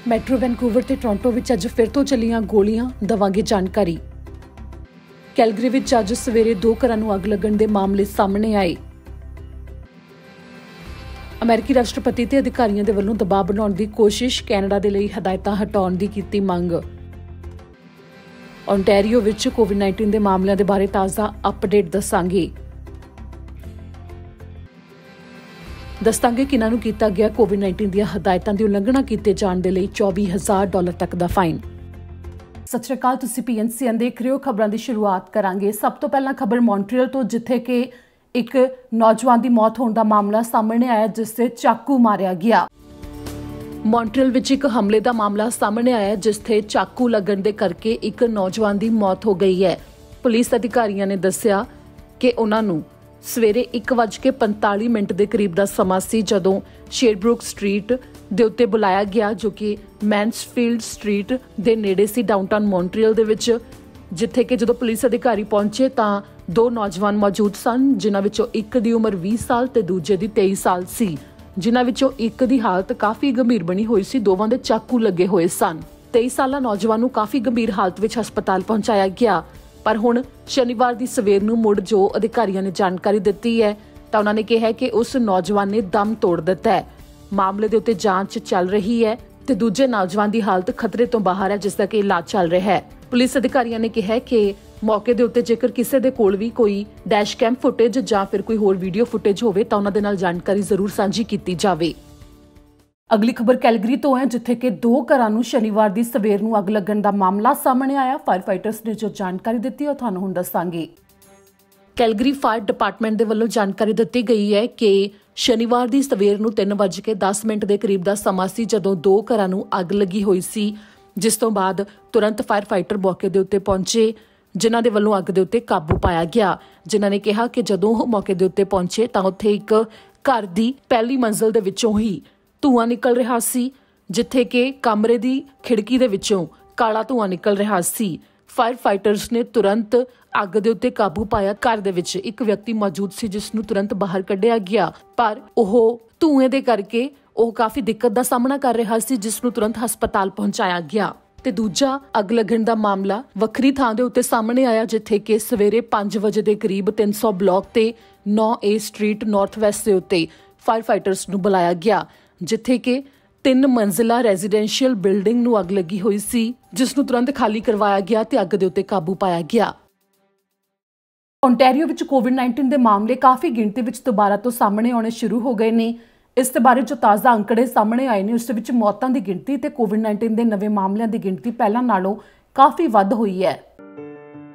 Metro Vancouver ਤੇ Toronto ਵਿੱਚ ਅੱਜ ਫਿਰ ਤੋਂ ਚੱਲੀਆਂ ਗੋਲੀਆਂ, ਦਵਾਂਗੇ ਜਾਣਕਾਰੀ। ਕੈਲਗਰੀ ਵਿੱਚ ਅੱਜ ਸਵੇਰੇ 2 ਘਰਾਂ ਨੂੰ ਅੱਗ ਲੱਗਣ ਦੇ ਮਾਮਲੇ ਸਾਹਮਣੇ ਆਏ। ਅਮਰੀਕੀ ਰਾਸ਼ਟਰਪਤੀ ਤੇ ਅਧਿਕਾਰੀਆਂ ਦੇ ਵੱਲੋਂ ਦਬਾਅ ਬਣਾਉਣ ਦੀ ਕੋਸ਼ਿਸ਼, ਕੈਨੇਡਾ ਦੇ ਲਈ ਹਦਾਇਤਾਂ ਹਟਾਉਣ ਦੀ ਕੀਤੀ ਮੰਗ। ਓਨਟਾਰੀਓ ਵਿੱਚ ਕੋਵਿਡ-19 ਦੇ ਮਾਮਲਿਆਂ ਦੇ ਬਾਰੇ ਤਾਜ਼ਾ ਅਪਡੇਟ ਦੱਸਾਂਗੇ। ਦੱਸਾਂਗੇ ਕਿ ਇਹਨਾਂ ਨੂੰ ਕੀਤਾ ਗਿਆ ਕੋਵਿਡ-19 ਦੀਆਂ ਹਦਾਇਤਾਂ ਦੀ ਉਲੰਘਣਾ ਕੀਤੇ ਜਾਣ ਦੇ ਲਈ $24,000 ਤੱਕ ਦਾ ਫਾਈਨ। ਸਤਿ ਸ਼੍ਰੀ ਅਕਾਲ, ਤੁਸੀਂ PNCN ਦੇਖ ਰਹੇ ਹੋ। ਖਬਰਾਂ ਦੀ ਸ਼ੁਰੂਆਤ ਕਰਾਂਗੇ। ਸਭ ਤੋਂ ਪਹਿਲਾਂ ਖਬਰ ਮੌਂਟਰੀਅਲ ਤੋਂ, ਜਿੱਥੇ ਕਿ ਇੱਕ ਨੌਜਵਾਨ ਦੀ ਮੌਤ ਹੋਣ ਦਾ ਮਾਮਲਾ ਸਾਹਮਣੇ ਆਇਆ, ਜਿਸ ਤੇ ਚਾਕੂ ਮਾਰਿਆ ਗਿਆ। ਮੌਂਟਰੀਅਲ ਵਿੱਚ ਇੱਕ ਹਮਲੇ ਦਾ ਮਾਮਲਾ ਸਾਹਮਣੇ ਆਇਆ, ਜਿਸ ਤੇ ਚਾਕੂ ਲੱਗਣ ਦੇ ਕਰਕੇ ਇੱਕ ਨੌਜਵਾਨ ਦੀ ਮੌਤ ਹੋ ਗਈ ਹੈ। ਪੁਲਿਸ ਅਧਿਕਾਰੀਆਂ ਨੇ ਦੱਸਿਆ ਕਿ ਉਹਨਾਂ ਨੂੰ ਸਵੇਰੇ 1:45 ਦੇ ਕਰੀਬ ਦਾ ਸਮਾਂ ਸੀ, ਜਦੋਂ ਸ਼ੇਰਬਰੁਕ ਸਟਰੀਟ ਦੇ ਉੱਤੇ ਬੁਲਾਇਆ ਗਿਆ, ਜੋ ਕਿ ਮੈਨਸਫੀਲਡ ਸਟਰੀਟ ਦੇ ਨੇੜੇ ਸੀ, ਡਾਊਨਟਾਊਨ ਮੌਂਟਰੀਅਲ ਦੇ ਵਿੱਚ। ਜਿੱਥੇ ਕਿ ਜਦੋਂ ਪੁਲਿਸ ਅਧਿਕਾਰੀ ਪਹੁੰਚੇ ਤਾਂ 2 ਨੌਜਵਾਨ ਮੌਜੂਦ ਸਨ, ਜਿਨ੍ਹਾਂ ਵਿੱਚੋਂ ਇੱਕ ਦੀ ਉਮਰ 20 ਸਾਲ ਤੇ ਦੂਜੇ ਦੀ 23 ਸਾਲ ਸੀ, ਜਿਨ੍ਹਾਂ ਵਿੱਚੋਂ ਇੱਕ ਦੀ ਹਾਲਤ ਕਾਫੀ ਗੰਭੀਰ ਬਣੀ ਹੋਈ ਸੀ। ਦੋਵਾਂ ਦੇ ਚਾਕੂ ਲੱਗੇ ਹੋਏ ਸਨ। 23 ਸਾਲਾ ਨੌਜਵਾਨ ਨੂੰ ਕਾਫੀ ਗੰਭੀਰ ਹਾਲਤ ਵਿੱਚ ਹਸਪਤਾਲ ਪਹੁੰਚਾਇਆ ਗਿਆ, ਪਰ ਹੁਣ ਸ਼ਨੀਵਾਰ ਦੀ ਸਵੇਰ ਨੂੰ ਮੁੜ ਜੋ ਅਧਿਕਾਰੀਆਂ ਨੇ ਜਾਣਕਾਰੀ ਦਿੱਤੀ ਹੈ ਤਾਂ ਉਹਨਾਂ ਨੇ ਕਿਹਾ ਕਿ ਉਸ ਨੌਜਵਾਨ ਨੇ ਦਮ ਤੋੜ ਦਿੱਤਾ ਹੈ। ਮਾਮਲੇ ਦੇ ਉੱਤੇ ਜਾਂਚ ਚੱਲ ਰਹੀ ਹੈ ਤੇ ਦੂਜੇ ਨੌਜਵਾਨ ਦੀ ਹਾਲਤ ਖਤਰੇ ਤੋਂ ਬਾਹਰ ਹੈ, ਜਿਸ ਦਾ ਕਿ ਇਲਾਜ ਚੱਲ ਰਿਹਾ ਹੈ। ਪੁਲਿਸ ਅਧਿਕਾਰੀਆਂ ਨੇ ਕਿਹਾ ਕਿ ਮੌਕੇ ਦੇ ਉੱਤੇ ਜੇਕਰ ਕਿਸੇ ਦੇ ਕੋਲ ਵੀ ਕੋਈ ਡੈਸ਼ ਕੈਮ ਫੁਟੇਜ ਜਾਂ ਫਿਰ ਕੋਈ ਹੋਰ ਵੀਡੀਓ ਫੁਟੇਜ ਹੋਵੇ ਤਾਂ ਉਹਨਾਂ ਦੇ ਨਾਲ ਜਾਣਕਾਰੀ ਜ਼ਰੂਰ ਸਾਂਝੀ ਕੀਤੀ ਜਾਵੇ। ਅਗਲੀ ਖਬਰ ਕੈਲਗਰੀ ਤੋਂ ਹੈ, ਜਿੱਥੇ ਕਿ 2 ਘਰਾਂ ਨੂੰ ਸ਼ਨੀਵਾਰ ਦੀ ਸਵੇਰ ਨੂੰ ਅੱਗ ਲੱਗਣ ਦਾ ਮਾਮਲਾ ਸਾਹਮਣੇ ਆਇਆ। ਫਾਇਰ ਫਾਈਟਰਸ ਨੇ ਜੋ ਜਾਣਕਾਰੀ ਦਿੱਤੀ ਉਹ ਤੁਹਾਨੂੰ ਹੁਣ ਦੱਸਾਂਗੇ। ਕੈਲਗਰੀ ਫਾਇਰ ਡਿਪਾਰਟਮੈਂਟ ਦੇ ਵੱਲੋਂ ਜਾਣਕਾਰੀ ਦਿੱਤੀ ਗਈ ਹੈ ਕਿ ਸ਼ਨੀਵਾਰ ਦੀ ਸਵੇਰ ਨੂੰ 3:10 ਦੇ ਕਰੀਬ ਦਾ ਸਮਾਂ ਸੀ, ਜਦੋਂ 2 ਘਰਾਂ ਨੂੰ ਅੱਗ ਲੱਗੀ ਹੋਈ ਸੀ, ਜਿਸ ਤੋਂ ਬਾਅਦ ਤੁਰੰਤ ਫਾਇਰ ਫਾਈਟਰ ਮੌਕੇ ਦੇ ਉੱਤੇ ਪਹੁੰਚੇ, ਜਿਨ੍ਹਾਂ ਦੇ ਵੱਲੋਂ ਅੱਗ ਦੇ ਉੱਤੇ ਕਾਬੂ ਪਾਇਆ ਗਿਆ। ਜਿਨ੍ਹਾਂ ਨੇ ਕਿਹਾ ਕਿ ਜਦੋਂ ਉਹ ਮੌਕੇ ਦੇ ਉੱਤੇ ਪਹੁੰਚੇ ਤਾਂ ਉੱਥੇ ਇੱਕ ਘਰ ਦੀ ਪਹਿਲੀ ਮੰਜ਼ਲ ਦੇ ਵਿੱਚੋਂ ਹੀ ਧੂੰਆਂ ਨਿਕਲ ਰਿਹਾ ਸੀ, ਜਿੱਥੇ ਕਿ ਕਮਰੇ ਦੀ ਖਿੜਕੀ ਦੇ ਵਿੱਚੋਂ ਕਾਲਾ ਧੂੰਆਂ ਨਿਕਲ ਰਿਹਾ ਸੀ। ਫਾਇਰ ਫਾਈਟਰਸ ਨੇ ਤੁਰੰਤ ਅੱਗ ਦੇ ਉੱਤੇ ਕਾਬੂ ਪਾਇਆ। ਘਰ ਦੇ ਵਿੱਚ ਇੱਕ ਵਿਅਕਤੀ ਮੌਜੂਦ ਸੀ, ਜਿਸ ਨੂੰ ਤੁਰੰਤ ਬਾਹਰ ਕੱਢਿਆ ਗਿਆ, ਪਰ ਉਹ ਧੂਏ ਦੇ ਕਰਕੇ ਉਹ ਕਾਫੀ ਦਿੱਕਤ ਦਾ ਸਾਹਮਣਾ ਕਰ ਰਿਹਾ ਸੀ, ਜਿਸ ਨੂੰ ਤੁਰੰਤ ਹਸਪਤਾਲ ਪਹੁੰਚਾਇਆ ਗਿਆ। ਤੇ ਦੂਜਾ ਅੱਗ ਲੱਗਣ ਦਾ ਮਾਮਲਾ ਵੱਖਰੀ ਥਾਂ ਦੇ ਉੱਤੇ ਸਾਹਮਣੇ ਆਇਆ, ਜਿੱਥੇ ਕਿ ਸਵੇਰੇ 5 ਵਜੇ ਦੇ ਕਰੀਬ 300 ਬਲਾਕ ਤੇ 9A ਸਟਰੀਟ ਨਾਰਥ ਵੈਸਟ ਦੇ ਉੱਤੇ ਫਾਇਰ ਫਾਈਟਰਸ ਨੂੰ ਬੁਲਾਇਆ ਗਿਆ, ਜਿੱਥੇ ਕਿ 3 ਮੰਜ਼ਿਲਾ ਰੈਜ਼ੀਡੈਂਸ਼ੀਅਲ ਬਿਲਡਿੰਗ ਨੂੰ ਅੱਗ ਲੱਗੀ ਹੋਈ ਸੀ, ਜਿਸ ਨੂੰ ਤੁਰੰਤ ਖਾਲੀ ਕਰਵਾਇਆ ਗਿਆ ਤੇ ਅੱਗ ਦੇ ਉੱਤੇ ਕਾਬੂ ਪਾਇਆ ਗਿਆ। ਓਨਟਾਰੀਓ ਵਿੱਚ ਕੋਵਿਡ-19 ਦੇ ਮਾਮਲੇ ਕਾਫੀ ਗਿਣਤੀ ਵਿੱਚ ਦੁਬਾਰਾ ਤੋਂ ਸਾਹਮਣੇ ਆਉਣੇ ਸ਼ੁਰੂ ਹੋ ਗਏ ਨੇ। ਇਸ ਦੇ ਬਾਰੇ ਜੋ ਤਾਜ਼ਾ ਅੰਕੜੇ ਸਾਹਮਣੇ ਆਏ ਨੇ, ਉਸ ਦੇ ਵਿੱਚ ਮੌਤਾਂ ਦੀ ਗਿਣਤੀ ਤੇ ਕੋਵਿਡ-19 ਦੇ ਨਵੇਂ ਮਾਮਲਿਆਂ ਦੀ ਗਿਣਤੀ ਪਹਿਲਾਂ ਨਾਲੋਂ ਕਾਫੀ ਵੱਧ ਹੋਈ ਹੈ।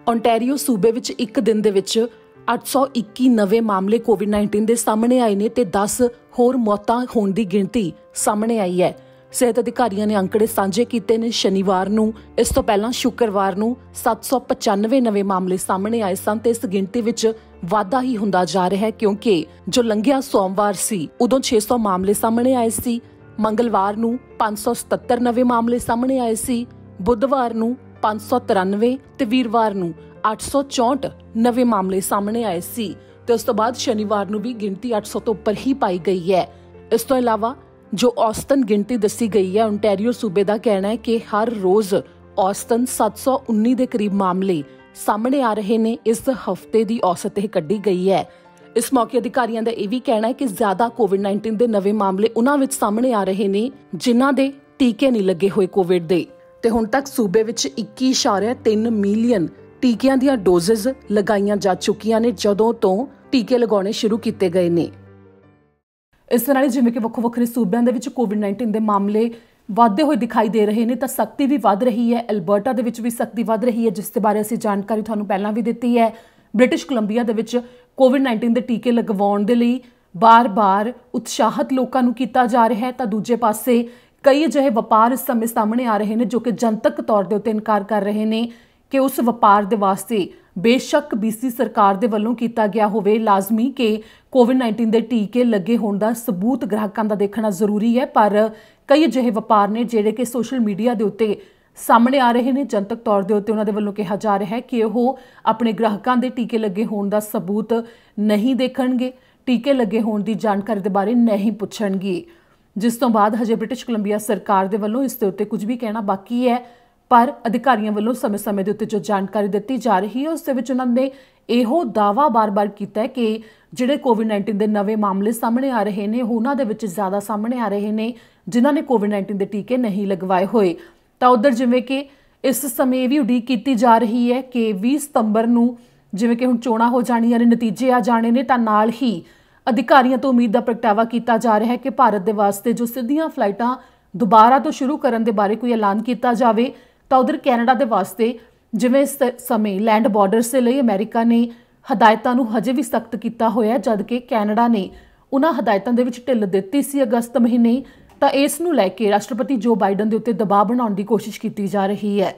ਓਨਟਾਰੀਓ ਸੂਬੇ ਵਿੱਚ ਇੱਕ ਦਿਨ ਦੇ ਵਿੱਚ 821 ਨਵੇਂ ਮਾਮਲੇ ਕੋਵਿਡ-19 ਦੇ ਸਾਹਮਣੇ ਆਏ ਨੇ ਤੇ 10 ਹੋਰ ਮੌਤਾਂ ਹੋਣ ਦੀ ਗਿਣਤੀ ਸਾਹਮਣੇ ਆਈ ਹੈ। ਸਿਹਤ ਅਧਿਕਾਰੀਆਂ ਨੇ ਅੰਕੜੇ ਸਾਂਝੇ ਕੀਤੇ ਨੇ। ਸ਼ਨੀਵਾਰ ਨੂੰ, ਇਸ ਤੋਂ ਪਹਿਲਾਂ ਸ਼ੁੱਕਰਵਾਰ ਨੂੰ 795 ਨਵੇਂ ਮਾਮਲੇ ਸਾਹਮਣੇ ਆਏ ਸਨ ਤੇ ਇਸ ਗਿਣਤੀ ਵਿੱਚ ਵਾਧਾ ਹੀ ਹੁੰਦਾ ਜਾ ਰਿਹਾ ਹੈ, ਕਿਉਂਕਿ ਜੋ ਲੰਘਿਆ ਸੋਮਵਾਰ ਸੀ ਉਦੋਂ 600 ਮਾਮਲੇ ਸਾਹਮਣੇ ਆਏ ਸੀ, ਮੰਗਲਵਾਰ ਨੂੰ 577 ਨਵੇਂ ਮਾਮਲੇ ਸਾਹਮਣੇ ਆਏ ਸੀ, ਬੁੱਧਵਾਰ ਨੂੰ 593 ਤੇ ਵੀਰਵਾਰ ਨੂੰ 864 ਨਵੇਂ ਮਾਮਲੇ ਸਾਹਮਣੇ ਆਏ ਸੀ ਤੇ ਉਸ ਤੋਂ ਬਾਅਦ ਸ਼ਨੀਵਾਰ ਨੂੰ ਵੀ ਗਿਣਤੀ 800 ਤੋਂ ਉੱਪਰ ਹੀ ਪਾਈ ਗਈ ਹੈ। ਇਸ ਤੋਂ ਇਲਾਵਾ ਜੋ ਔਸਤਨ ਗਿਣਤੀ ਦੱਸੀ ਗਈ ਹੈ, ਓਨਟਾਰੀਓ ਸੂਬੇ ਦਾ ਕਹਿਣਾ ਹੈ ਕਿ ਹਰ ਰੋਜ਼ ਔਸਤਨ 719 ਦੇ ਕਰੀਬ ਮਾਮਲੇ ਸਾਹਮਣੇ ਆ ਰਹੇ ਨੇ। ਇਸ ਹਫ਼ਤੇ ਦੀ ਔਸਤ ਇਹ ਕੱਢੀ ਗਈ ਹੈ। ਇਸ ਮੌਕੇ ਅਧਿਕਾਰੀਆਂ ਦਾ ਇਹ ਵੀ ਕਹਿਣਾ ਹੈ ਕਿ ਜ਼ਿਆਦਾ ਕੋਵਿਡ-19 ਦੇ ਨਵੇਂ ਮਾਮਲੇ ਉਹਨਾਂ ਵਿੱਚ ਸਾਹਮਣੇ ਆ ਰਹੇ ਨੇ ਜਿਨ੍ਹਾਂ ਦੇ ਟੀਕੇ ਨਹੀਂ ਲੱਗੇ ਹੋਏ ਕੋਵਿਡ ਦੇ। ਤੇ ਹੁਣ ਤੱਕ ਸੂਬੇ ਵਿੱਚ 21.3 ਮਿਲੀਅਨ ਟੀਕਿਆਂ ਦੀਆਂ ਡੋਜ਼ਸ ਲਗਾਈਆਂ ਜਾ ਚੁੱਕੀਆਂ ਨੇ, ਜਦੋਂ ਤੋਂ ਟੀਕੇ ਲਗਾਉਣੇ ਸ਼ੁਰੂ ਕੀਤੇ ਗਏ ਨੇ। ਇਸ ਨਾਲ ਜਿਵੇਂ ਕਿ ਵੱਖੋ ਵੱਖਰੇ ਸੂਬਿਆਂ ਦੇ ਵਿੱਚ ਕੋਵਿਡ-19 ਦੇ ਮਾਮਲੇ ਵਧਦੇ ਹੋਏ ਦਿਖਾਈ ਦੇ ਰਹੇ ਨੇ, ਤਾਂ ਸਖਤੀ ਵੀ ਵੱਧ ਰਹੀ ਹੈ। ਅਲਬਰਟਾ ਦੇ ਵਿੱਚ ਵੀ ਸਖਤੀ ਵੱਧ ਰਹੀ ਹੈ, ਜਿਸ ਦੇ ਬਾਰੇ ਅਸੀਂ ਜਾਣਕਾਰੀ ਤੁਹਾਨੂੰ ਪਹਿਲਾਂ ਵੀ ਦਿੱਤੀ ਹੈ। ਬ੍ਰਿਟਿਸ਼ ਕੋਲੰਬੀਆ ਦੇ ਵਿੱਚ ਕੋਵਿਡ-19 ਦੇ ਟੀਕੇ ਲਗਵਾਉਣ ਦੇ ਲਈ ਬਾਰ-ਬਾਰ ਉਤਸ਼ਾਹਿਤ ਲੋਕਾਂ ਨੂੰ ਕੀਤਾ ਜਾ ਰਿਹਾ ਹੈ, ਤਾਂ ਦੂਜੇ ਪਾਸੇ ਕਈ ਅਜਿਹੇ ਵਪਾਰ ਇਸ ਸਮੇਂ ਸਾਹਮਣੇ ਆ ਰਹੇ ਨੇ ਜੋ ਕਿ ਜਨਤਕ ਤੌਰ ਦੇ ਉੱਤੇ ਇਨਕਾਰ ਕਰ ਰਹੇ ਨੇ ਕਿ ਉਸ ਵਪਾਰ ਦੇ ਵਾਸਤੇ ਬੇਸ਼ੱਕ BC ਸਰਕਾਰ ਦੇ ਵੱਲੋਂ ਕੀਤਾ ਗਿਆ ਹੋਵੇ ਲਾਜ਼ਮੀ ਕਿ ਕੋਵਿਡ-19 ਦੇ ਟੀਕੇ ਲੱਗੇ ਹੋਣ ਦਾ ਸਬੂਤ ਗ੍ਰਾਹਕਾਂ ਦਾ ਦੇਖਣਾ ਜ਼ਰੂਰੀ ਹੈ, ਪਰ ਕਈ ਅਜਿਹੇ ਵਪਾਰ ਨੇ ਜਿਹੜੇ ਕਿ ਸੋਸ਼ਲ ਮੀਡੀਆ ਦੇ ਉੱਤੇ ਸਾਹਮਣੇ ਆ ਰਹੇ ਨੇ। ਜਨਤਕ ਤੌਰ ਦੇ ਉੱਤੇ ਉਹਨਾਂ ਦੇ ਵੱਲੋਂ ਕਿਹਾ ਜਾ ਰਿਹਾ ਹੈ ਕਿ ਉਹ ਆਪਣੇ ਗ੍ਰਾਹਕਾਂ ਦੇ ਟੀਕੇ ਲੱਗੇ ਹੋਣ ਦਾ ਸਬੂਤ ਨਹੀਂ ਦੇਖਣਗੇ, ਟੀਕੇ ਲੱਗੇ ਹੋਣ ਦੀ ਜਾਣਕਾਰੀ ਦੇ ਬਾਰੇ ਨਹੀਂ ਪੁੱਛਣਗੇ। ਜਿਸ ਤੋਂ ਬਾਅਦ ਹਜੇ ਬ੍ਰਿਟਿਸ਼ ਕੋਲੰਬੀਆ ਸਰਕਾਰ ਦੇ ਵੱਲੋਂ ਇਸ ਦੇ ਉੱਤੇ ਕੁਝ ਵੀ ਕਹਿਣਾ ਬਾਕੀ ਹੈ। ਪਰ ਅਧਿਕਾਰੀਆਂ ਵੱਲੋਂ ਸਮੇਂ-ਸਮੇਂ ਦੇ ਉੱਤੇ ਜੋ ਜਾਣਕਾਰੀ ਦਿੱਤੀ ਜਾ ਰਹੀ ਹੈ ਉਸ ਦੇ ਵਿੱਚ ਉਹਨਾਂ ਨੇ ਇਹੋ ਦਾਅਵਾ ਬਾਰ-ਬਾਰ ਕੀਤਾ ਹੈ ਕਿ ਜਿਹੜੇ ਕੋਵਿਡ-19 ਦੇ ਨਵੇਂ ਮਾਮਲੇ ਸਾਹਮਣੇ ਆ ਰਹੇ ਨੇ ਉਹਨਾਂ ਦੇ ਵਿੱਚ ਜ਼ਿਆਦਾ ਸਾਹਮਣੇ ਆ ਰਹੇ ਨੇ ਜਿਨ੍ਹਾਂ ਨੇ ਕੋਵਿਡ-19 ਦੇ ਟੀਕੇ ਨਹੀਂ ਲਗਵਾਏ ਹੋਏ। ਤਾਂ ਉੱਧਰ ਜਿਵੇਂ ਕਿ ਇਸ ਸਮੇਂ ਇਹ ਵੀ ਉਡੀਕ ਕੀਤੀ ਜਾ ਰਹੀ ਹੈ ਕਿ 20 ਸਤੰਬਰ ਨੂੰ ਜਿਵੇਂ ਕਿ ਹੁਣ ਚੋਣਾਂ ਹੋ ਜਾਣੀਆਂ ਨੇ, ਨਤੀਜੇ ਆ ਜਾਣੇ ਨੇ, ਤਾਂ ਨਾਲ ਹੀ ਅਧਿਕਾਰੀਆਂ ਤੋਂ ਉਮੀਦ ਦਾ ਪ੍ਰਗਟਾਵਾ ਕੀਤਾ ਜਾ ਰਿਹਾ ਹੈ ਕਿ ਭਾਰਤ ਦੇ ਵਾਸਤੇ ਜੋ ਸਿੱਧੀਆਂ ਫਲਾਈਟਾਂ ਦੁਬਾਰਾ ਤੋਂ ਸ਼ੁਰੂ ਕਰਨ ਦੇ ਬਾਰੇ ਕੋਈ ਐਲਾਨ ਕੀਤਾ ਜਾਵੇ। ਤਾਂ ਉਧਰ ਕੈਨੇਡਾ ਦੇ ਵਾਸਤੇ ਜਿਵੇਂ ਇਸ ਸਮੇਂ ਲੈਂਡ ਬਾਰਡਰਸ ਦੇ ਲਈ ਅਮਰੀਕਾ ਨੇ ਹਦਾਇਤਾਂ ਨੂੰ ਹਜੇ ਵੀ ਸਖਤ ਕੀਤਾ ਹੋਇਆ, ਜਦਕਿ ਕੈਨੇਡਾ ਨੇ ਉਹਨਾਂ ਹਦਾਇਤਾਂ ਦੇ ਵਿੱਚ ਢਿੱਲ ਦਿੱਤੀ ਸੀ ਅਗਸਤ ਮਹੀਨੇ। ਤਾਂ ਇਸ ਨੂੰ ਲੈ ਕੇ ਰਾਸ਼ਟਰਪਤੀ ਜੋ ਬਾਈਡਨ ਦੇ ਉੱਤੇ ਦਬਾਅ ਬਣਾਉਣ ਦੀ ਕੋਸ਼ਿਸ਼ ਕੀਤੀ ਜਾ ਰਹੀ ਹੈ।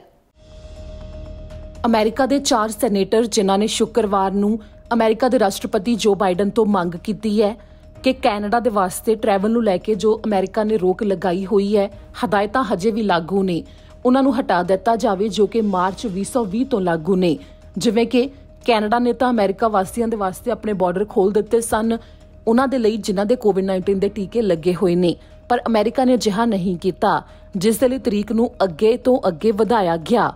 ਅਮਰੀਕਾ ਦੇ 4 ਸੈਨੇਟਰ ਜਿਨ੍ਹਾਂ ਨੇ ਸ਼ੁੱਕਰਵਾਰ ਨੂੰ ਅਮਰੀਕਾ ਦੇ ਰਾਸ਼ਟਰਪਤੀ ਜੋ ਬਾਈਡਨ ਤੋਂ ਮੰਗ ਕੀਤੀ ਹੈ ਕਿ ਕੈਨੇਡਾ ਦੇ ਵਾਸਤੇ ਟਰੈਵਲ ਨੂੰ ਲੈ ਕੇ ਜੋ ਅਮਰੀਕਾ ਨੇ ਰੋਕ ਲਗਾਈ ਹੋਈ ਹੈ, ਹਦਾਇਤਾਂ ਹਜੇ ਵੀ ਲਾਗੂ ਨੇ, ਉਹਨਾਂ ਨੂੰ ਹਟਾ ਦਿੱਤਾ ਜਾਵੇ ਜੋ ਕਿ ਮਾਰਚ 2020 ਤੋਂ ਲਾਗੂ ਨੇ। ਜਿਵੇਂ ਕਿ ਕੈਨੇਡਾ ਨੇ ਤਾਂ ਅਮਰੀਕਾ ਵਾਸੀਆਂ ਦੇ ਵਾਸਤੇ ਆਪਣੇ ਬਾਰਡਰ ਖੋਲ੍ਹ ਦਿੱਤੇ ਸਨ ਉਹਨਾਂ ਦੇ ਲਈ ਜਿਨ੍ਹਾਂ ਦੇ ਕੋਵਿਡ-19 ਦੇ ਟੀਕੇ ਲੱਗੇ ਹੋਏ ਨੇ, ਪਰ ਅਮਰੀਕਾ ਨੇ ਅਜਿਹਾ ਨਹੀਂ ਕੀਤਾ, ਜਿਸ ਦੇ ਲਈ ਤਰੀਕ ਨੂੰ ਅੱਗੇ ਤੋਂ ਅੱਗੇ ਵਧਾਇਆ ਗਿਆ,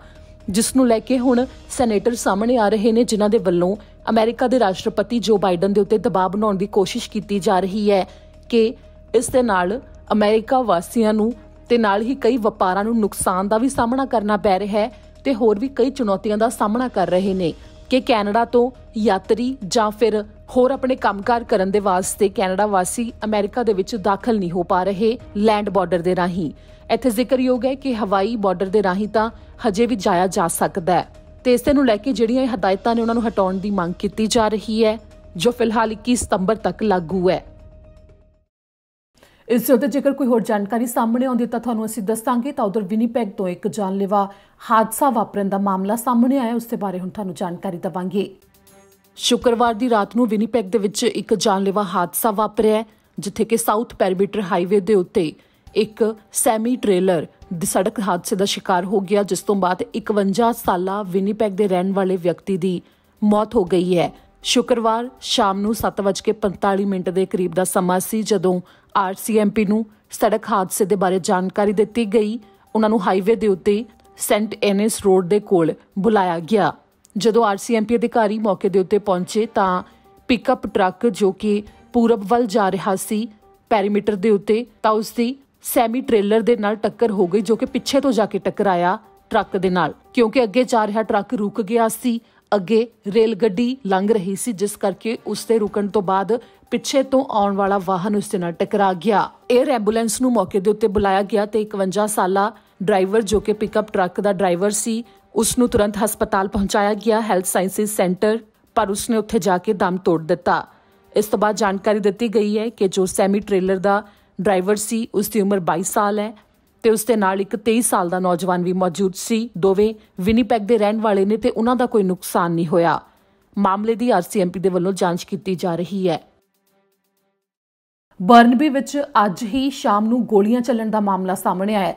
ਜਿਸ ਨੂੰ ਲੈ ਕੇ ਹੁਣ ਸੈਨੇਟਰ ਸਾਹਮਣੇ ਆ ਰਹੇ ਨੇ ਜਿਨ੍ਹਾਂ ਦੇ ਵੱਲੋਂ ਅਮਰੀਕਾ ਦੇ ਰਾਸ਼ਟਰਪਤੀ ਜੋ ਬਾਈਡਨ ਦੇ ਉੱਤੇ ਦਬਾਅ ਬਣਾਉਣ ਦੀ ਕੋਸ਼ਿਸ਼ ਕੀਤੀ ਜਾ ਰਹੀ ਹੈ ਕਿ ਇਸ ਦੇ ਨਾਲ ਅਮਰੀਕਾ ਵਾਸੀਆਂ ਨੂੰ ਤੇ ਨਾਲ ਹੀ ਕਈ ਵਪਾਰਾਂ ਨੂੰ ਨੁਕਸਾਨ ਦਾ ਵੀ ਸਾਹਮਣਾ ਕਰਨਾ ਪੈ ਰਿਹਾ ਹੈ ਤੇ ਹੋਰ ਵੀ ਕਈ ਚੁਣੌਤੀਆਂ ਦਾ ਸਾਹਮਣਾ ਕਰ ਰਹੇ ਨੇ ਕਿ ਕੈਨੇਡਾ ਤੋਂ ਯਾਤਰੀ ਜਾਂ ਫਿਰ ਹੋਰ ਆਪਣੇ ਕੰਮਕਾਰ ਕਰਨ ਦੇ ਵਾਸਤੇ ਕੈਨੇਡਾ ਵਾਸੀ ਅਮਰੀਕਾ ਦੇ ਵਿੱਚ ਦਾਖਲ ਨਹੀਂ ਹੋ ਪਾ ਰਹੇ ਲੈਂਡ ਬਾਰਡਰ ਦੇ ਰਾਹੀਂ। ਇੱਥੇ ਜ਼ਿਕਰਯੋਗ ਹੈ ਕਿ ਹਵਾਈ ਬਾਰਡਰ ਦੇ ਰਾਹੀਂ ਤਾਂ ਹਜੇ ਵੀ ਜਾਇਆ ਜਾ ਸਕਦਾ ਹੈ ਤੇ ਇਸੇ ਨੂੰ ਲੈ ਕੇ ਜਿਹੜੀਆਂ ਇਹ ਹਦਾਇਤਾਂ ਨੇ ਉਹਨਾਂ ਨੂੰ ਹਟਾਉਣ ਦੀ ਮੰਗ ਕੀਤੀ ਜਾ ਰਹੀ ਹੈ ਜੋ ਫਿਲਹਾਲ 21 ਸਤੰਬਰ ਤੱਕ ਲਾਗੂ ਹੈ। ਇਸ ਦੇ ਉੱਤੇ ਜੇਕਰ ਕੋਈ ਹੋਰ ਜਾਣਕਾਰੀ ਸਾਹਮਣੇ ਆਉਂਦੀ ਤਾਂ ਤੁਹਾਨੂੰ ਅਸੀਂ ਦੱਸਾਂਗੇ। ਤਾਂ ਉਧਰ ਵਿਨੀਪੈਗ ਤੋਂ ਇੱਕ ਜਾਨਲੇਵਾ ਹਾਦਸਾ ਵਾਪਰਨ ਦਾ ਮਾਮਲਾ ਸਾਹਮਣੇ ਆਇਆ, ਉਸ ਦੇ ਬਾਰੇ ਹੁਣ ਤੁਹਾਨੂੰ ਜਾਣਕਾਰੀ ਦੇਵਾਂਗੇ। ਸ਼ੁੱਕਰਵਾਰ ਦੀ ਰਾਤ ਨੂੰ ਵਿਨੀਪੈਗ ਦੇ ਵਿੱਚ ਇੱਕ ਜਾਨਲੇਵਾ ਹਾਦਸਾ ਵਾਪਰਿਆ ਜਿੱਥੇ ਕਿ ਸਾਊਥ ਪੈਰੀਮੀਟਰ ਹਾਈਵੇ ਦੇ ਉੱਤੇ ਇੱਕ ਸੈਮੀ ਟ੍ਰੇਲਰ ਸੜਕ ਹਾਦਸੇ ਦਾ ਸ਼ਿਕਾਰ ਹੋ ਗਿਆ, ਜਿਸ ਤੋਂ ਬਾਅਦ 51 ਸਾਲਾ ਵਿਨੀਪੈਗ ਦੇ ਰਹਿਣ ਵਾਲੇ ਵਿਅਕਤੀ ਦੀ ਮੌਤ ਹੋ ਗਈ ਹੈ। ਸ਼ੁੱਕਰਵਾਰ ਸ਼ਾਮ ਨੂੰ 7:45 ਦੇ ਕਰੀਬ ਦਾ ਸਮਾਂ ਸੀ ਜਦੋਂ RCMP ਨੂੰ ਸੜਕ ਹਾਦਸੇ ਦੇ ਬਾਰੇ ਜਾਣਕਾਰੀ ਦਿੱਤੀ ਗਈ। ਉਹਨਾਂ ਨੂੰ ਹਾਈਵੇ ਦੇ ਉੱਤੇ ਸੈਂਟ ਐਨਿਸ ਰੋਡ ਦੇ ਕੋਲ ਬੁਲਾਇਆ ਗਿਆ। ਜਦੋਂ RCMP ਅਧਿਕਾਰੀ ਮੌਕੇ ਦੇ ਉੱਤੇ ਪਹੁੰਚੇ ਤਾਂ ਪਿਕਅਪ ਟਰੱਕ ਜੋ ਕਿ ਪੂਰਬ ਵੱਲ ਜਾ ਰਿਹਾ ਸੀ ਪੈਰੀਮੀਟਰ ਦੇ ਉੱਤੇ, ਤਾਂ ਉਸ ਦੀ ਸੈਮੀ ਟ੍ਰੇਲਰ ਦੇ ਨਾਲ ਟੱਕਰ ਹੋ ਗਈ ਜੋ ਕਿ ਪਿੱਛੇ ਤੋਂ ਜਾ ਕੇ ਟਕਰਾਇਆ ਟਰੱਕ ਦੇ ਨਾਲ। ਕਿਉਂਕਿ ਅੱਗੇ ਜਾ ਰਿਹਾ ਟਰੱਕ ਰੁਕ ਗਿਆ ਸੀ, ਅੱਗੇ ਰੇਲ ਗੱਡੀ ਲੰਘ ਰਹੀ ਸੀ, ਜਿਸ ਕਰਕੇ ਉਸ ਦੇ ਰੁਕਣ ਤੋਂ ਬਾਅਦ ਪਿੱਛੇ ਤੋਂ ਆਉਣ ਵਾਲਾ ਵਾਹਨ ਉਸ ਦੇ ਨਾਲ ਟਕਰਾ ਗਿਆ। 에ਅਰ ਐਂਬੂਲੈਂਸ ਨੂੰ ਮੌਕੇ ਦੇ ਉੱਤੇ ਬੁਲਾਇਆ ਗਿਆ ਤੇ 51 ਸਾਲਾ ਡਰਾਈਵਰ ਜੋ ਕਿ ਪਿਕਅਪ ਟਰੱਕ ਦਾ ਡਰਾਈਵਰ ਸੀ ਉਸ ਨੂੰ ਤੁਰੰਤ ਹਸਪਤਾਲ ਪਹੁੰਚਾਇਆ ਗਿਆ ਹੈਲਥ ਸਾਇੰਸਿਸ ਸੈਂਟਰ, ਪਰ ਉਸਨੇ ਉੱਥੇ ਜਾ ਕੇ ਦਮ ਤੋੜ ਦਿੱਤਾ। ਇਸ ਤੋਂ ਬਾਅਦ ਜਾਣਕਾਰੀ ਦਿੱਤੀ ਗਈ ਹੈ ਕਿ ਜੋ ਸੈਮੀ ਟ੍ਰੇਲਰ ਦਾ ਡਰਾਈਵਰ ਸੀ ਉਸ ਦੀ ਉਮਰ 22 ਸਾਲ ਹੈ ਤੇ ਉਸ ਦੇ ਨਾਲ ਇੱਕ 23 ਸਾਲ ਦਾ ਨੌਜਵਾਨ ਵੀ ਮੌਜੂਦ ਸੀ। ਦੋਵੇਂ ਵਿਨੀਪੈਗ ਦੇ ਰਹਿਣ ਵਾਲੇ ਨੇ ਤੇ ਉਹਨਾਂ ਦਾ ਕੋਈ ਨੁਕਸਾਨ ਨਹੀਂ ਹੋਇਆ। ਮਾਮਲੇ ਦੀ RCMP ਦੇ ਵੱਲੋਂ ਜਾਂਚ ਕੀਤੀ ਜਾ ਰਹੀ ਹੈ। ਬਰਨਬੀ ਵਿੱਚ ਅੱਜ ਹੀ ਸ਼ਾਮ ਨੂੰ ਗੋਲੀਆਂ ਚੱਲਣ ਦਾ ਮਾਮਲਾ ਸਾਹਮਣੇ ਆਇਆ,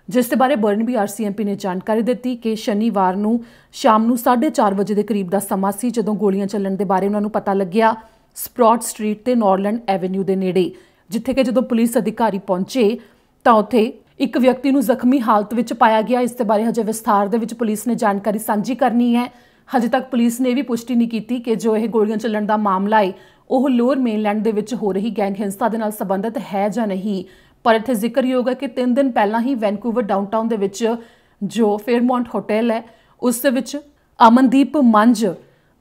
ਜਿਸ ਦੇ ਬਾਰੇ ਬਰਨਬੀ RCMP ਨੇ ਜਾਣਕਾਰੀ ਦਿੱਤੀ ਕਿ ਸ਼ਨੀਵਾਰ ਨੂੰ ਸ਼ਾਮ ਨੂੰ 4:30 ਵਜੇ ਦੇ ਕਰੀਬ ਦਾ ਸਮਾਂ ਸੀ ਜਦੋਂ ਗੋਲੀਆਂ ਚੱਲਣ ਦੇ ਬਾਰੇ ਉਹਨਾਂ ਨੂੰ ਪਤਾ ਲੱਗਿਆ ਸਪਰੌਟ ਸਟਰੀਟ ਤੇ ਨੌਰਲੈਂਡ ਐਵੇਨਿਊ ਦੇ ਨੇੜੇ, ਜਿੱਥੇ ਕਿ ਜਦੋਂ ਪੁਲਿਸ ਅਧਿਕਾਰੀ ਪਹੁੰਚੇ ਤਾਂ ਉੱਥੇ ਇੱਕ ਵਿਅਕਤੀ ਨੂੰ ਜ਼ਖਮੀ ਹਾਲਤ ਵਿੱਚ ਪਾਇਆ ਗਿਆ। ਇਸ ਦੇ ਬਾਰੇ ਹਜੇ ਵਿਸਥਾਰ ਦੇ ਵਿੱਚ ਪੁਲਿਸ ਨੇ ਜਾਣਕਾਰੀ ਸਾਂਝੀ ਕਰਨੀ ਹੈ। ਹਜੇ ਤੱਕ ਪੁਲਿਸ ਨੇ ਇਹ ਵੀ ਪੁਸ਼ਟੀ ਨਹੀਂ ਕੀਤੀ ਕਿ ਜੋ ਇਹ ਗੋਲੀਆਂ ਚੱਲਣ ਦਾ ਮਾਮਲਾ ਹੈ ਉਹ ਲੋਅਰ ਮੇਨਲੈਂਡ ਦੇ ਵਿੱਚ ਹੋ ਰਹੀ ਗੈਂਗ ਹਿੰਸਾ ਦੇ ਨਾਲ ਸੰਬੰਧਿਤ ਹੈ ਜਾਂ ਨਹੀਂ। ਪਰ ਇੱਥੇ ਜ਼ਿਕਰਯੋਗ ਹੈ ਕਿ 3 ਦਿਨ ਪਹਿਲਾਂ ਹੀ ਵੈਨਕੂਵਰ ਡਾਊਨਟਾਊਨ ਦੇ ਵਿੱਚ ਜੋ ਫੇਅਰਮੌਂਟ ਹੋਟਲ ਹੈ ਉਸ ਦੇ ਵਿੱਚ ਅਮਨਦੀਪ ਮੰਜ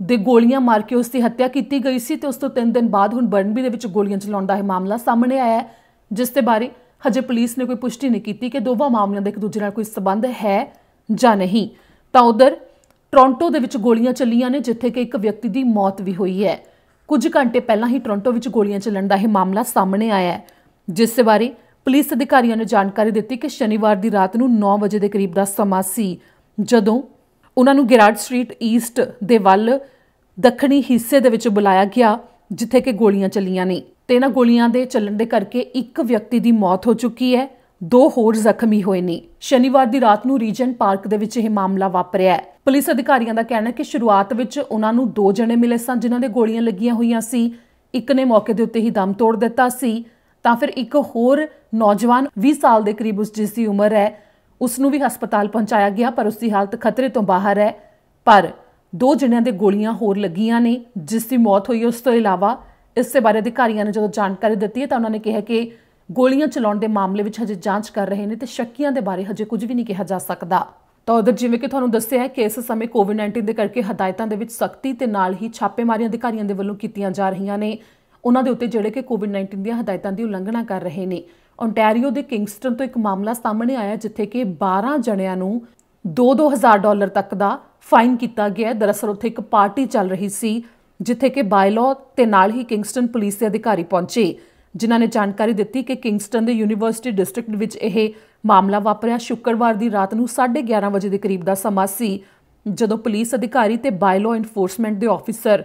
ਦੇ ਗੋਲੀਆਂ ਮਾਰ ਕੇ ਉਸ ਦੀ ਹੱਤਿਆ ਕੀਤੀ ਗਈ ਸੀ ਤੇ ਉਸ ਤੋਂ 3 ਦਿਨ ਬਾਅਦ ਹੁਣ ਬਰਨਬੀ ਦੇ ਵਿੱਚ ਗੋਲੀਆਂ ਚਲਾਉਣ ਦਾ ਇਹ ਮਾਮਲਾ ਸਾਹਮਣੇ ਆਇਆ ਹੈ, ਜਿਸ ਦੇ ਬਾਰੇ ਹਜੇ ਪੁਲਿਸ ਨੇ ਕੋਈ ਪੁਸ਼ਟੀ ਨਹੀਂ ਕੀਤੀ ਕਿ ਦੋਵਾਂ ਮਾਮਲਿਆਂ ਦਾ ਇੱਕ ਦੂਜੇ ਨਾਲ ਕੋਈ ਸਬੰਧ ਹੈ ਜਾਂ ਨਹੀਂ। ਤਾਂ ਉਧਰ ਟੋਰਾਂਟੋ ਦੇ ਵਿੱਚ ਗੋਲੀਆਂ ਚੱਲੀਆਂ ਨੇ ਜਿੱਥੇ ਕਿ ਇੱਕ ਵਿਅਕਤੀ ਦੀ ਮੌਤ ਵੀ ਹੋਈ ਹੈ। ਕੁਝ ਘੰਟੇ ਪਹਿਲਾਂ ਹੀ ਟੋਰਾਂਟੋ ਵਿੱਚ ਗੋਲੀਆਂ ਚੱਲਣ ਦਾ ਇਹ ਮਾਮਲਾ ਸਾਹਮਣੇ ਆਇਆ ਹੈ, ਜਿਸ ਦੇ ਬਾਰੇ ਪੁਲਿਸ ਅਧਿਕਾਰੀਆਂ ਨੇ ਜਾਣਕਾਰੀ ਦਿੱਤੀ ਕਿ ਸ਼ਨੀਵਾਰ ਦੀ ਰਾਤ ਨੂੰ 9 ਵਜੇ ਦੇ ਕਰੀਬ ਦਾ ਸਮਾਂ ਸੀ ਜਦੋਂ ਉਹਨਾਂ ਨੂੰ ਗੈਰਾਡ ਸਟਰੀਟ ਈਸਟ ਦੇ ਵੱਲ ਦੱਖਣੀ ਹਿੱਸੇ ਦੇ ਵਿੱਚ ਬੁਲਾਇਆ ਗਿਆ ਜਿੱਥੇ ਕਿ ਗੋਲੀਆਂ ਚੱਲੀਆਂ ਨੇ ਤੇ ਇਹਨਾਂ ਗੋਲੀਆਂ ਦੇ ਚੱਲਣ ਦੇ ਕਰਕੇ ਇੱਕ ਵਿਅਕਤੀ ਦੀ ਮੌਤ ਹੋ ਚੁੱਕੀ ਹੈ, 2 ਹੋਰ ਜ਼ਖਮੀ ਹੋਏ ਨੇ। ਸ਼ਨੀਵਾਰ ਦੀ ਰਾਤ ਨੂੰ ਰੀਜੈਂਟ ਪਾਰਕ ਦੇ ਵਿੱਚ ਇਹ ਮਾਮਲਾ ਵਾਪਰਿਆ ਹੈ। ਪੁਲਿਸ ਅਧਿਕਾਰੀਆਂ ਦਾ ਕਹਿਣਾ ਹੈ ਕਿ ਸ਼ੁਰੂਆਤ ਵਿੱਚ ਉਹਨਾਂ ਨੂੰ 2 ਜਣੇ ਮਿਲੇ ਸਨ ਜਿਨ੍ਹਾਂ ਦੇ ਗੋਲੀਆਂ ਲੱਗੀਆਂ ਹੋਈਆਂ ਸੀ। ਇੱਕ ਨੇ ਮੌਕੇ ਦੇ ਉੱਤੇ ਹੀ ਦਮ ਤੋੜ ਦਿੱਤਾ ਸੀ ਤਾਂ ਫਿਰ ਇੱਕ ਹੋਰ ਨੌਜਵਾਨ 20 ਸਾਲ ਦੇ ਕਰੀਬ ਜਿਸ ਦੀ ਉਮਰ ਹੈ ਉਸ ਨੂੰ ਵੀ ਹਸਪਤਾਲ ਪਹੁੰਚਾਇਆ ਗਿਆ, ਪਰ ਉਸ ਦੀ ਹਾਲਤ ਖਤਰੇ ਤੋਂ ਬਾਹਰ ਹੈ। ਪਰ 2 ਜਣਿਆਂ ਦੇ ਗੋਲੀਆਂ ਹੋਰ ਲੱਗੀਆਂ ਨੇ ਜਿਸ ਦੀ ਮੌਤ ਹੋਈ। ਉਸ ਤੋਂ ਇਲਾਵਾ ਇਸ ਦੇ ਬਾਰੇ ਅਧਿਕਾਰੀਆਂ ਨੇ ਜਦੋਂ ਜਾਣਕਾਰੀ ਦਿੱਤੀ ਹੈ ਤਾਂ ਉਹਨਾਂ ਨੇ ਕਿਹਾ ਕਿ ਗੋਲੀਆਂ ਚਲਾਉਣ ਦੇ ਮਾਮਲੇ ਵਿੱਚ ਹਜੇ ਜਾਂਚ ਕਰ ਰਹੇ ਨੇ ਤੇ ਸ਼ੱਕੀਆਂ ਦੇ ਬਾਰੇ ਹਜੇ ਕੁਝ ਵੀ ਨਹੀਂ ਕਿਹਾ ਜਾ ਸਕਦਾ। ਤਾਂ ਉਧਰ ਜਿਵੇਂ ਕਿ ਤੁਹਾਨੂੰ ਦੱਸਿਆ ਹੈ ਕਿ ਇਸ ਸਮੇਂ ਕੋਵਿਡ-19 ਦੇ ਕਰਕੇ ਹਦਾਇਤਾਂ ਦੇ ਵਿੱਚ ਸਖਤੀ ਤੇ ਨਾਲ ਹੀ ਛਾਪੇਮਾਰੀਆਂ ਅਧਿਕਾਰੀਆਂ ਦੇ ਵੱਲੋਂ ਕੀਤੀਆਂ ਜਾ ਰਹੀਆਂ ਨੇ ਉਹਨਾਂ ਦੇ ਉੱਤੇ ਜਿਹੜੇ ਕਿ ਕੋਵਿਡ-19 ਦੀਆਂ ਹਦਾਇਤਾਂ ਦੀ ਉਲੰਘਣਾ ਕਰ ਰਹੇ ਨੇ। ਓਨਟਾਰੀਓ ਦੇ ਕਿੰਗਸਟਨ ਤੋਂ ਇੱਕ ਮਾਮਲਾ ਸਾਹਮਣੇ ਆਇਆ ਜਿੱਥੇ ਕਿ 12 ਜਣਿਆਂ ਨੂੰ $2,000 ਤੱਕ ਦਾ ਫਾਈਨ ਕੀਤਾ ਗਿਆ। ਦਰਅਸਲ ਉੱਥੇ ਇੱਕ ਪਾਰਟੀ ਚੱਲ ਰਹੀ ਸੀ ਜਿੱਥੇ ਕਿ ਬਾਇਲੋ ਤੇ ਨਾਲ ਹੀ ਕਿੰਗਸਟਨ ਪੁਲਿਸ ਦੇ ਅਧਿਕਾਰੀ ਪਹੁੰਚੇ ਜਿਨ੍ਹਾਂ ਨੇ ਜਾਣਕਾਰੀ ਦਿੱਤੀ ਕਿ ਕਿੰਗਸਟਨ ਦੇ ਯੂਨੀਵਰਸਿਟੀ ਡਿਸਟ੍ਰਿਕਟ ਵਿੱਚ ਇਹ ਮਾਮਲਾ ਵਾਪਰਿਆ। ਸ਼ੁੱਕਰਵਾਰ ਦੀ ਰਾਤ ਨੂੰ 11:30 ਵਜੇ ਦੇ ਕਰੀਬ ਦਾ ਸਮਾਂ ਸੀ ਜਦੋਂ ਪੁਲਿਸ ਅਧਿਕਾਰੀ ਤੇ ਬਾਇਲੋ ਐਨਫੋਰਸਮੈਂਟ ਦੇ ਆਫੀਸਰ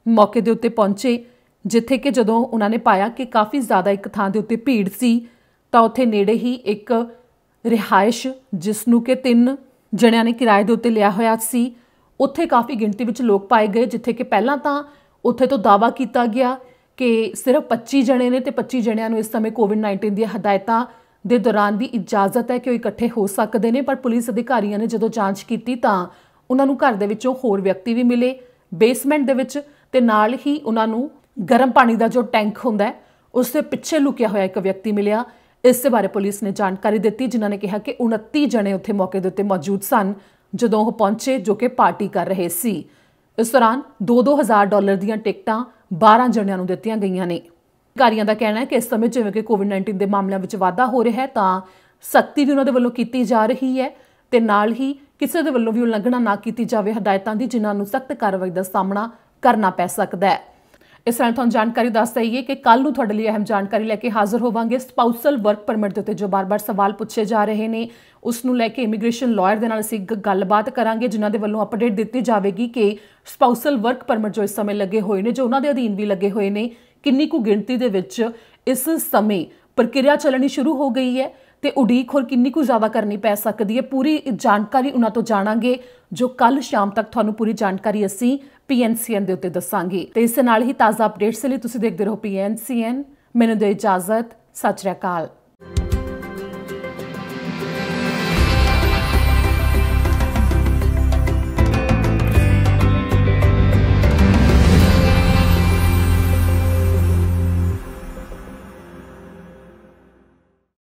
ਮੌਕੇ ਦੇ ਉੱਤੇ ਪਹੁੰਚੇ ਜਿੱਥੇ ਕਿ ਜਦੋਂ ਉਹਨਾਂ ਨੇ ਪਾਇਆ ਕਿ ਕਾਫੀ ਜ਼ਿਆਦਾ ਇੱਕ ਥਾਂ ਦੇ ਉੱਤੇ ਭੀੜ ਸੀ ਤਾਂ ਉੱਥੇ ਨੇੜੇ ਹੀ ਇੱਕ ਰਿਹਾਇਸ਼ ਜਿਸ ਨੂੰ ਕਿ 3 ਜਣਿਆਂ ਨੇ ਕਿਰਾਏ ਦੇ ਉੱਤੇ ਲਿਆ ਹੋਇਆ ਸੀ ਉੱਥੇ ਕਾਫੀ ਗਿਣਤੀ ਵਿੱਚ ਲੋਕ ਪਾਏ ਗਏ ਜਿੱਥੇ ਕਿ ਪਹਿਲਾਂ ਤਾਂ ਉੱਥੇ ਤੋਂ ਦਾਅਵਾ ਕੀਤਾ ਗਿਆ ਕਿ ਸਿਰਫ 25 ਜਣੇ ਨੇ ਤੇ 25 ਜਣਿਆਂ ਨੂੰ ਇਸ ਸਮੇਂ ਕੋਵਿਡ-19 ਦੀਆਂ ਹਦਾਇਤਾਂ ਦੇ ਦੌਰਾਨ ਵੀ ਇਜਾਜ਼ਤ ਹੈ ਕਿ ਉਹ ਇਕੱਠੇ ਹੋ ਸਕਦੇ ਨੇ। ਪਰ ਪੁਲਿਸ ਅਧਿਕਾਰੀਆਂ ਨੇ ਜਦੋਂ ਜਾਂਚ ਕੀਤੀ ਤਾਂ ਉਹਨਾਂ ਨੂੰ ਘਰ ਦੇ ਵਿੱਚੋਂ ਹੋਰ ਵਿਅਕਤੀ ਵੀ ਮਿਲੇ ਬੇਸਮੈਂਟ ਦੇ ਵਿੱਚ ਤੇ ਨਾਲ ਹੀ ਉਹਨਾਂ ਨੂੰ ਗਰਮ ਪਾਣੀ ਦਾ ਜੋ ਟੈਂਕ ਹੁੰਦਾ ਹੈ ਉਸ ਦੇ ਪਿੱਛੇ ਲੁਕਿਆ ਹੋਇਆ ਇੱਕ ਵਿਅਕਤੀ ਮਿਲਿਆ। ਇਸ ਦੇ ਬਾਰੇ ਪੁਲਿਸ ਨੇ ਜਾਣਕਾਰੀ ਦਿੱਤੀ ਜਿਨ੍ਹਾਂ ਨੇ ਕਿਹਾ ਕਿ 29 ਜਣੇ ਉੱਥੇ ਮੌਕੇ ਦੇ ਉੱਤੇ ਮੌਜੂਦ ਸਨ ਜਦੋਂ ਉਹ ਪਹੁੰਚੇ ਜੋ ਕਿ ਪਾਰਟੀ ਕਰ ਰਹੇ ਸੀ। ਇਸ ਦੌਰਾਨ $2,000 ਦੀਆਂ ਟਿਕਟਾਂ 12 ਜਣਿਆਂ ਨੂੰ ਦਿੱਤੀਆਂ ਗਈਆਂ ਨੇ। ਅਧਿਕਾਰੀਆਂ ਦਾ ਕਹਿਣਾ ਹੈ ਕਿ ਇਸ ਸਮੇਂ ਜਿਵੇਂ ਕਿ ਕੋਵਿਡ-19 ਦੇ ਮਾਮਲਿਆਂ ਵਿੱਚ ਵਾਧਾ ਹੋ ਰਿਹਾ ਹੈ ਤਾਂ ਸਖਤੀ ਵੀ ਉਹਨਾਂ ਦੇ ਵੱਲੋਂ ਕੀਤੀ ਜਾ ਰਹੀ ਹੈ ਤੇ ਨਾਲ ਹੀ ਕਿਸੇ ਦੇ ਵੱਲੋਂ ਵੀ ਉਲੰਘਣਾ ਨਾ ਕੀਤੀ ਜਾਵੇ ਹਦਾਇਤਾਂ ਦੀ ਜਿਨ੍ਹਾਂ ਨੂੰ ਸਖਤ ਕਾਰਵਾਈ ਦਾ ਸਾਹਮਣਾ ਕਰਨਾ ਪੈ ਸਕਦਾ ਹੈ। ਇਸ ਨਾਲ ਤੁਹਾਨੂੰ ਜਾਣਕਾਰੀ ਦੱਸ ਦਈਏ ਕਿ ਕੱਲ ਨੂੰ ਤੁਹਾਡੇ ਲਈ ਅਹਿਮ ਜਾਣਕਾਰੀ ਲੈ ਕੇ ਹਾਜ਼ਰ ਹੋਵਾਂਗੇ। ਸਪਾਊਸਲ ਵਰਕ ਪਰਮਿਟ ਦੇ ਉੱਤੇ ਜੋ ਬਾਰ-ਬਾਰ ਸਵਾਲ ਪੁੱਛੇ ਜਾ ਰਹੇ ਨੇ ਉਸ ਨੂੰ ਲੈ ਕੇ ਇਮੀਗ੍ਰੇਸ਼ਨ ਲਾਇਰ ਦੇ ਨਾਲ ਅਸੀਂ ਗੱਲਬਾਤ ਕਰਾਂਗੇ ਜਿਨ੍ਹਾਂ ਦੇ ਵੱਲੋਂ ਅਪਡੇਟ ਦਿੱਤੀ ਜਾਵੇਗੀ ਕਿ ਸਪਾਊਸਲ ਵਰਕ ਪਰਮਿਟ ਜੋ ਇਸ ਸਮੇਂ ਲੱਗੇ ਹੋਏ ਨੇ ਜੋ ਉਹਨਾਂ ਦੇ ਅਧੀਨ ਵੀ ਲੱਗੇ ਹੋਏ ਨੇ ਕਿੰਨੀ ਕੁ ਗਿਣਤੀ ਦੇ ਵਿੱਚ ਇਸ ਸਮੇਂ ਪ੍ਰਕਿਰਿਆ ਚੱਲਣੀ ਸ਼ੁਰੂ ਹੋ ਗਈ ਹੈ ਤੇ ਉਡੀਕ ਹੋਰ ਕਿੰਨੀ ਕੁ ਜ਼ਿਆਦਾ ਕਰਨੀ ਪੈ ਸਕਦੀ ਹੈ। ਪੂਰੀ ਜਾਣਕਾਰੀ ਉਹਨਾਂ ਤੋਂ ਜਾਣਾਂਗੇ ਜੋ ਕੱਲ ਸ਼ਾਮ ਤੱਕ ਤੁਹਾਨੂੰ ਪੂਰੀ ਜਾਣਕਾਰੀ ਅਸੀਂ PNCN ਦੇ ਉੱਤੇ ਦੱਸਾਂਗੇ। ਤੇ ਇਸ ਨਾਲ ਹੀ ਤਾਜ਼ਾ ਅਪਡੇਟਸ ਲਈ ਤੁਸੀਂ ਦੇਖਦੇ ਰਹੋ PNCN। ਮੈਨੂੰ ਦਿਓ ਇਜਾਜ਼ਤ। ਸਤਿ ਸ਼੍ਰੀ ਅਕਾਲ।